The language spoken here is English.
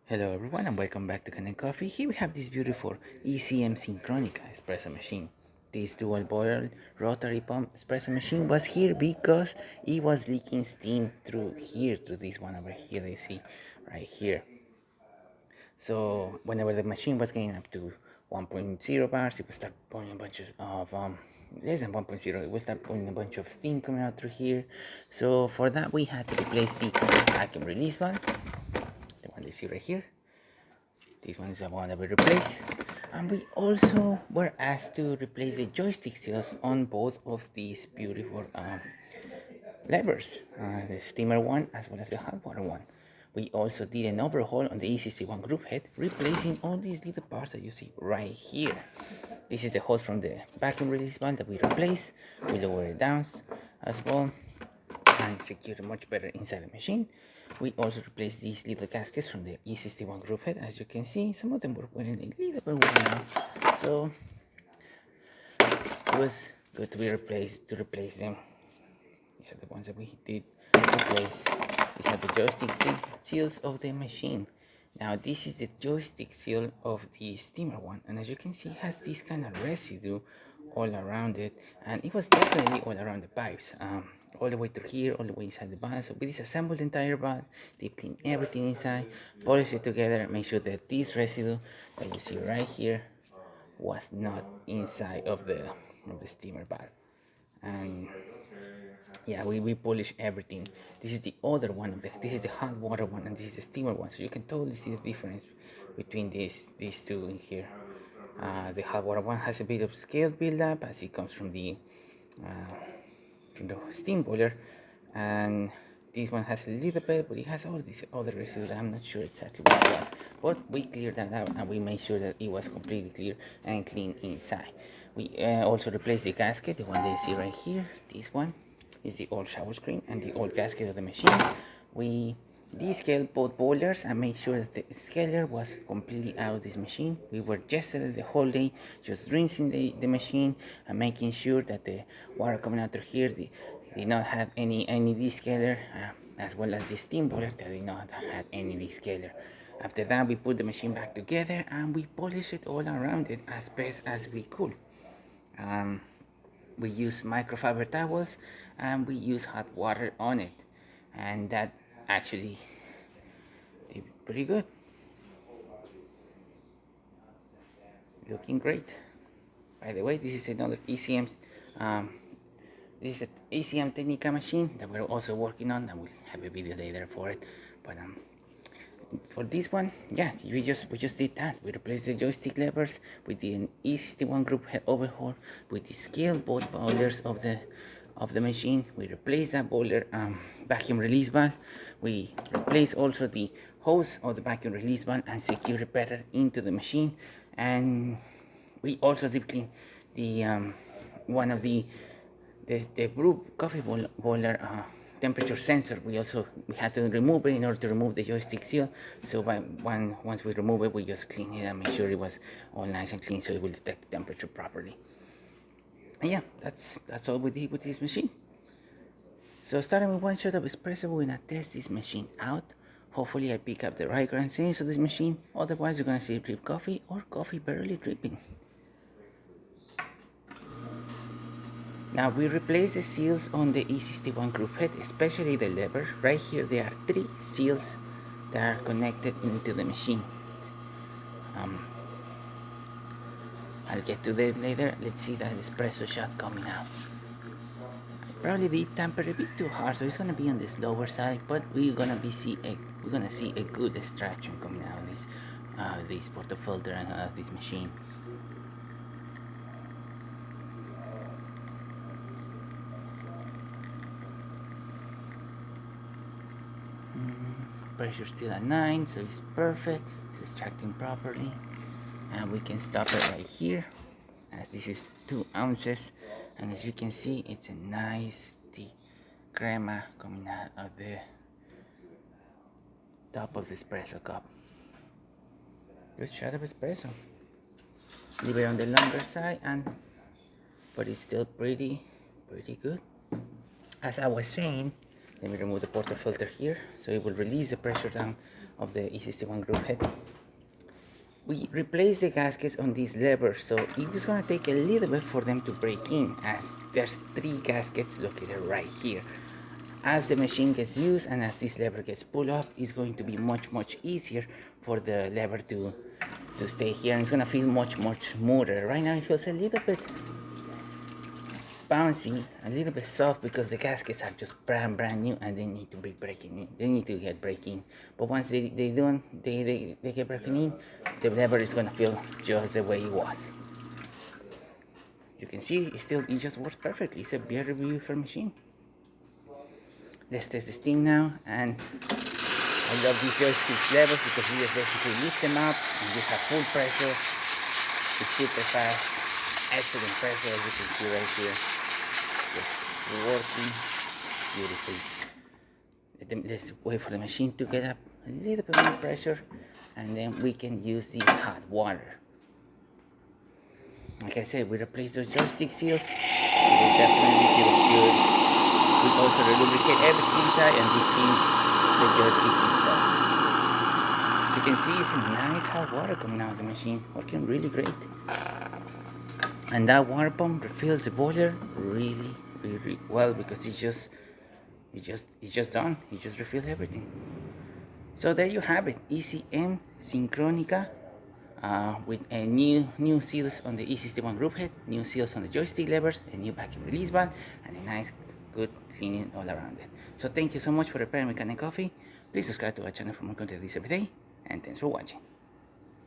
Hello everyone and welcome back to Kanen Coffee. Here we have this beautiful ECM Synchronica espresso machine. This dual boil rotary pump espresso machine was here because it was leaking steam through here, through this one over here, you see right here. So whenever the machine was getting up to 1.0 bars, it would start pulling a bunch of less than 1.0, it would start pulling a bunch of steam coming out through here. So for that we had to replace the vacuum release valve, the one you see right here. This one is the one that we replaced. And we also were asked to replace the joystick seals on both of these beautiful levers, the steamer one as well as the hot water one. We also did an overhaul on the E61 group head, replacing all these little parts that you see right here. This is the hose from the vacuum release valve that we replaced. We lowered it down as well and secured much better inside the machine. We also replaced these little gaskets from the E61 group head. As you can see, some of them were wearing a little bit worn out, so it was good to replace them. These are the ones that we did replace. These are the joystick seals of the machine. Now this is the joystick seal of the steamer one, and as you can see, it has this kind of residue all around it, and it was definitely all around the pipes, all the way through here, all the way inside the valve. So we disassembled the entire valve, deep clean everything inside, polish it together, make sure that this residue that you see right here was not inside of the steamer valve. And yeah, we polish everything. This is the other one of this is the hot water one, and this is the steamer one, so you can totally see the difference between these two in here. The hot water one has a bit of scale buildup as it comes uh, from the steam boiler, and this one has a little bit, but it has all these other residue that I'm not sure exactly what it was. But we cleared that out and we made sure that it was completely clear and clean inside. We also replaced the gasket, the one that you see right here. This one is the old shower screen and the old gasket of the machine. We descaled both boilers and made sure that the scaler was completely out of this machine. We were yesterday the whole day just rinsing the machine and making sure that the water coming out through here did not have any descaler, as well as the steam boiler that did not have any descaler. After that, we put the machine back together and we polished it all around it as best as we could. We use microfiber towels and we use hot water on it, and that actually did pretty good, looking great. By the way, this is another ECM this is an ECM Technica machine that we're also working on, and we'll have a video later for it. But for this one, yeah, we just did that. We replaced the joystick levers. We did an E61 group head overhaul. We descaled both boilers of the machine. We replaced that boiler vacuum release valve. We replaced also the hose of the vacuum release valve and secured it better into the machine. And we also deep cleaned the one of the brew coffee boiler temperature sensor. We had to remove it in order to remove the joystick seal. So once we remove it, we just clean it and make sure it was all nice and clean, so it will detect the temperature properly. And yeah, that's all we did with this machine. So starting with one shot of espresso, we're gonna test this machine out. Hopefully I pick up the right grand sense of this machine. Otherwise you're gonna see drip coffee or coffee barely dripping. Now we replace the seals on the E61 group head, especially the lever. Right here there are 3 seals that are connected into the machine. I'll get to that later. Let's see that espresso shot coming out. I probably did tamper a bit too hard, so it's gonna be on the slower side, but we're gonna see a good extraction coming out of this portafilter and this machine. Pressure still at 9, so it's perfect. It's extracting properly, and we can stop it right here, as this is 2 ounces, and as you can see, it's a nice thick crema coming out of the top of the espresso cup. Good shot of espresso. Leave it on the longer side, but it's still pretty good. As I was saying, Let me remove the portafilter here, so it will release the pressure down of the E61 group head. We replace the gaskets on these levers, so it was gonna take a little bit for them to break in, as there's 3 gaskets located right here. As the machine gets used and as this lever gets pulled up, it's going to be much easier for the lever to stay here, and it's gonna feel much smoother. Right now it feels a little bit bouncy, a little bit soft, because the gaskets are just brand new and they need to be breaking in. They need to get breaking. But once they get breaking in, the lever is gonna feel just the way it was. You can see it just works perfectly. It's a very beautiful machine. Let's test the steam now, and I love these joystick levers because you just basically lift them up and you have full pressure. It's super fast. Excellent pressure, as you can see right here. Just working beautifully. Let's wait for the machine to get up a little bit more pressure, and then we can use the hot water. Like I said, we replaced those joystick seals. It will definitely feel good. We also lubricate everything inside and we clean the joystick itself. You can see it's nice hot water coming out of the machine, working really great. And that water pump refills the boiler really well, because it's just done. You just refill everything. So there you have it, ECM Synchronica, with a new seals on the E61 group head, new seals on the joystick levers, a new vacuum release valve, and a nice good cleaning all around it. So thank you so much for repairing my Kanen coffee. Please subscribe to our channel for more content this every day, and thanks for watching.